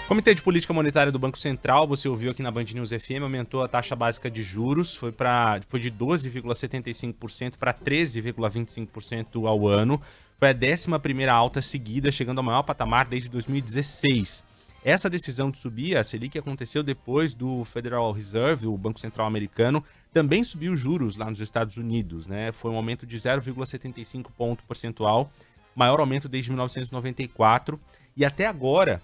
Comitê de Política Monetária do Banco Central, você ouviu aqui na Band News FM, aumentou a taxa básica de juros, foi de 12,75% para 13,25% ao ano. Foi a 11ª alta seguida, chegando ao maior patamar desde 2016. Essa decisão de subir a Selic aconteceu depois do Federal Reserve, o Banco Central americano, também subiu os juros lá nos Estados Unidos, né? Foi um aumento de 0,75 ponto percentual, maior aumento desde 1994, e até agora,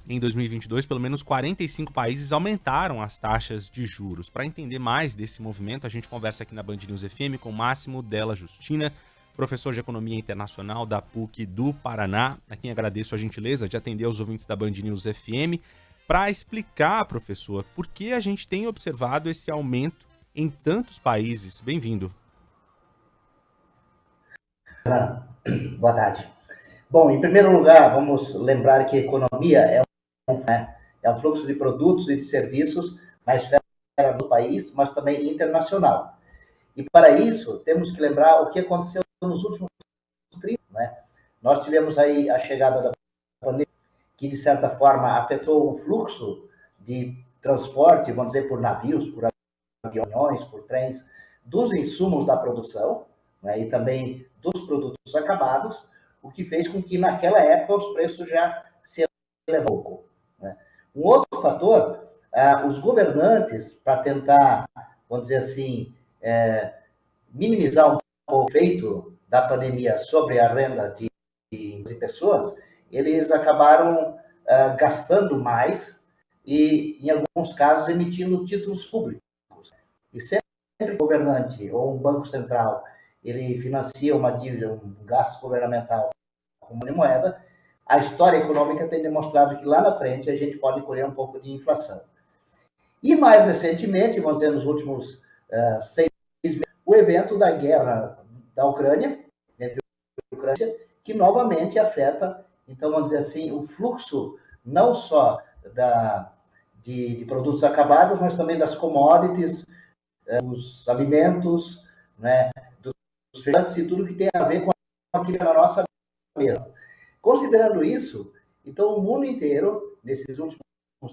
em 2022, pelo menos 45 países aumentaram as taxas de juros. Para entender mais desse movimento, a gente conversa aqui na Band News FM com Máximo Della Justina, professor de Economia Internacional da PUC do Paraná, a quem agradeço a gentileza de atender os ouvintes da Band News FM, para explicar, professor, por que a gente tem observado esse aumento em tantos países. Bem-vindo. Boa tarde. Bom, em primeiro lugar, vamos lembrar que a economia é um fluxo de produtos e de serviços na esfera do país, mas também internacional. E para isso, temos que lembrar o que aconteceu nos últimos 30 anos, né? Nós tivemos aí a chegada da pandemia, que de certa forma afetou o fluxo de transporte, vamos dizer, por navios, por aviões, por trens, dos insumos da produção, né, e também dos produtos acabados, o que fez com que naquela época os preços já se elevaram um pouco. Né? Um outro fator, os governantes, para tentar, vamos dizer assim, minimizar um pouco o efeito da pandemia sobre a renda de pessoas, eles acabaram gastando mais e, em alguns casos, emitindo títulos públicos. E sempre que o governante ou um banco central ele financia uma dívida, um gasto governamental com moeda, a história econômica tem demonstrado que lá na frente a gente pode colher um pouco de inflação. E mais recentemente, vamos dizer, nos últimos 6 meses, o evento da guerra da Ucrânia, entre a Ucrânia, que novamente afeta, então, vamos dizer assim, o fluxo não só de produtos acabados, mas também das commodities, dos alimentos, né, dos feirantes e tudo que tem a ver com aquilo na nossa mesa. Considerando isso, então o mundo inteiro, nesses últimos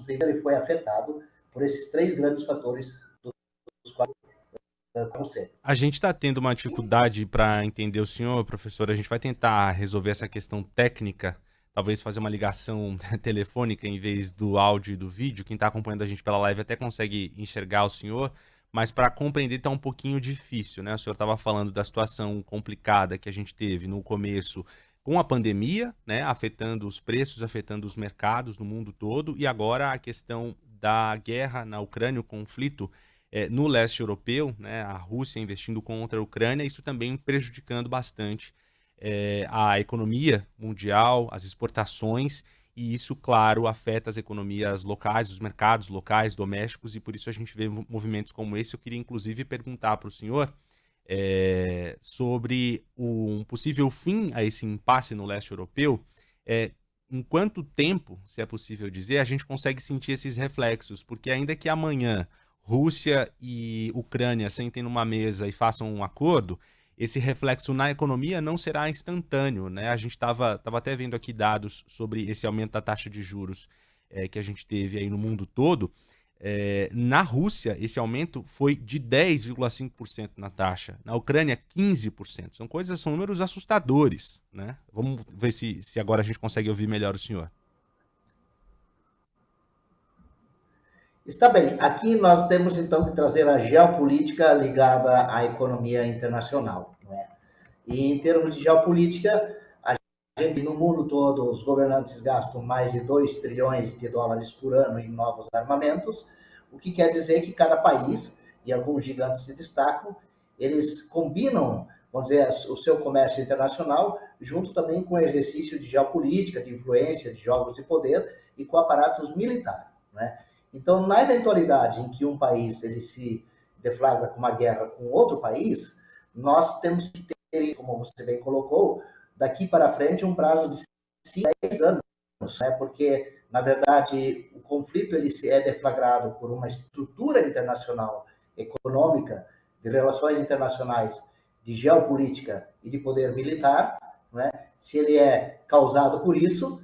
30 anos, ele foi afetado por esses 3 grandes fatores dos quais a gente está tendo uma dificuldade para entender o senhor, professor. A gente vai tentar resolver essa questão técnica, talvez fazer uma ligação telefônica em vez do áudio e do vídeo. Quem está acompanhando a gente pela live até consegue enxergar o senhor, mas para compreender está um pouquinho difícil, né? O senhor estava falando da situação complicada que a gente teve no começo com a pandemia, né? Afetando os preços, afetando os mercados no mundo todo, e agora a questão da guerra na Ucrânia, o conflito no leste europeu, né? A Rússia investindo contra a Ucrânia, isso também prejudicando bastante a economia mundial, as exportações, e isso, claro, afeta as economias locais, os mercados locais, domésticos, e por isso a gente vê movimentos como esse. Eu queria, inclusive, perguntar para o senhor sobre um possível fim a esse impasse no leste europeu. Em quanto tempo, se é possível dizer, a gente consegue sentir esses reflexos? Porque ainda que amanhã Rússia e Ucrânia sentem numa mesa e façam um acordo, esse reflexo na economia não será instantâneo, né? A gente estava até vendo aqui dados sobre esse aumento da taxa de juros que a gente teve aí no mundo todo. Na Rússia, esse aumento foi de 10,5% na taxa. Na Ucrânia, 15%. São números assustadores, né? Vamos ver se agora a gente consegue ouvir melhor o senhor. Está bem. Aqui nós temos, então, que trazer a geopolítica ligada à economia internacional. Né? E, em termos de geopolítica, a gente, no mundo todo, os governantes gastam mais de 2 trilhões de dólares por ano em novos armamentos, o que quer dizer que cada país, e alguns gigantes se destacam, eles combinam, vamos dizer, o seu comércio internacional, junto também com o exercício de geopolítica, de influência, de jogos de poder e com aparatos militares. Né? Então, na eventualidade em que um país ele se deflagra com uma guerra com outro país, nós temos que ter, como você bem colocou, daqui para frente um prazo de 5 a 10 anos, né? Porque, na verdade, o conflito ele é deflagrado por uma estrutura internacional econômica, de relações internacionais, de geopolítica e de poder militar. Né? Se ele é causado por isso,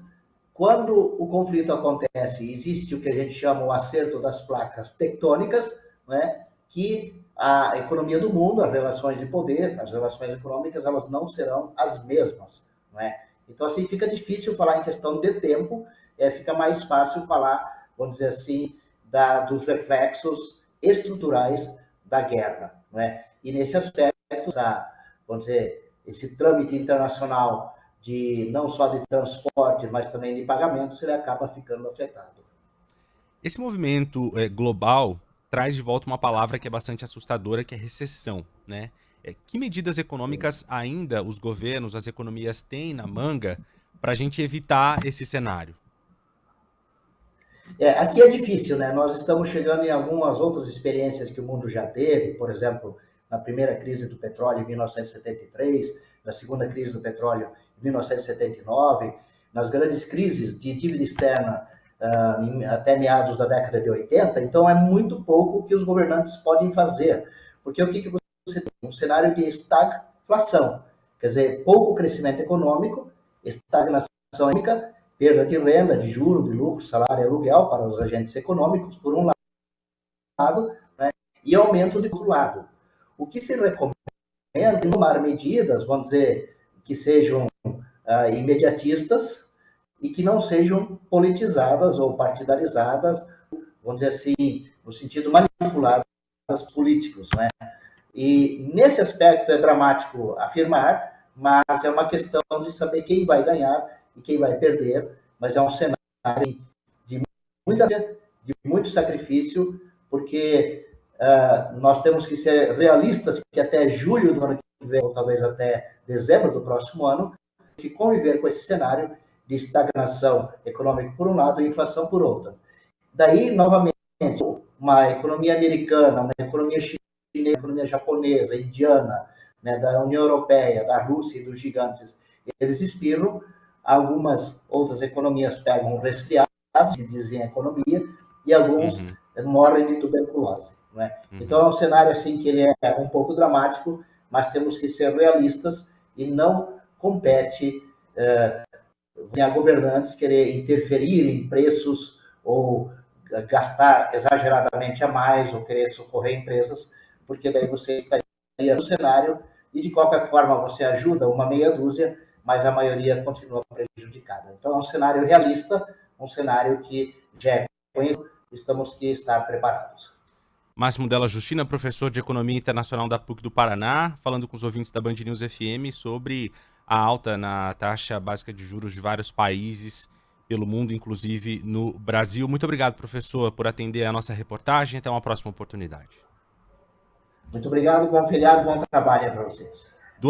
Quando o conflito acontece, existe o que a gente chama o acerto das placas tectônicas, né, que a economia do mundo, as relações de poder, as relações econômicas, elas não serão as mesmas. Né? Então, assim, fica difícil falar em questão de tempo, fica mais fácil falar, vamos dizer assim, dos reflexos estruturais da guerra. Né? E nesse aspecto, vamos dizer, esse trâmite internacional não só de transporte, mas também de pagamentos, ele acaba ficando afetado. Esse movimento global traz de volta uma palavra que é bastante assustadora, que é recessão, né? Que medidas econômicas ainda os governos, as economias têm na manga para a gente evitar esse cenário? Aqui é difícil, né? Nós estamos chegando em algumas outras experiências que o mundo já teve, por exemplo, na primeira crise do petróleo em 1973, na segunda crise do petróleo em 1979, nas grandes crises de dívida externa até meados da década de 80, então é muito pouco que os governantes podem fazer, porque o que você tem? Um cenário de estagflação, quer dizer, pouco crescimento econômico, estagnação econômica, perda de renda, de juro, de lucro, salário e aluguel para os agentes econômicos, por um lado, né, e aumento de outro lado. O que se recomenda é tomar medidas, vamos dizer, que sejam imediatistas e que não sejam politizadas ou partidarizadas, vamos dizer assim, no sentido manipuladas políticos, né? E nesse aspecto é dramático afirmar, mas é uma questão de saber quem vai ganhar e quem vai perder, mas é um cenário de muito sacrifício, porque nós temos que ser realistas que até julho do ano que vem, ou talvez até dezembro do próximo ano, que conviver com esse cenário de estagnação econômica por um lado e inflação por outro. Daí, novamente, uma economia americana, uma economia chinesa, uma economia japonesa, indiana, né, da União Europeia, da Rússia e dos gigantes, eles expiram. Algumas outras economias pegam resfriados, que dizem economia, e alguns morrem de tuberculose. Né? Então é um cenário assim que ele é um pouco dramático, mas temos que ser realistas e não compete a governantes querer interferir em preços ou gastar exageradamente a mais ou querer socorrer empresas, porque daí você estaria no cenário e de qualquer forma você ajuda uma meia dúzia, mas a maioria continua prejudicada. Então é um cenário realista, um cenário que já é conhecido, estamos que estar preparados. Máximo Della Justina, professor de Economia Internacional da PUC do Paraná, falando com os ouvintes da Band News FM sobre a alta na taxa básica de juros de vários países pelo mundo, inclusive no Brasil. Muito obrigado, professor, por atender a nossa reportagem. Até uma próxima oportunidade. Muito obrigado, bom feriado, bom trabalho para vocês.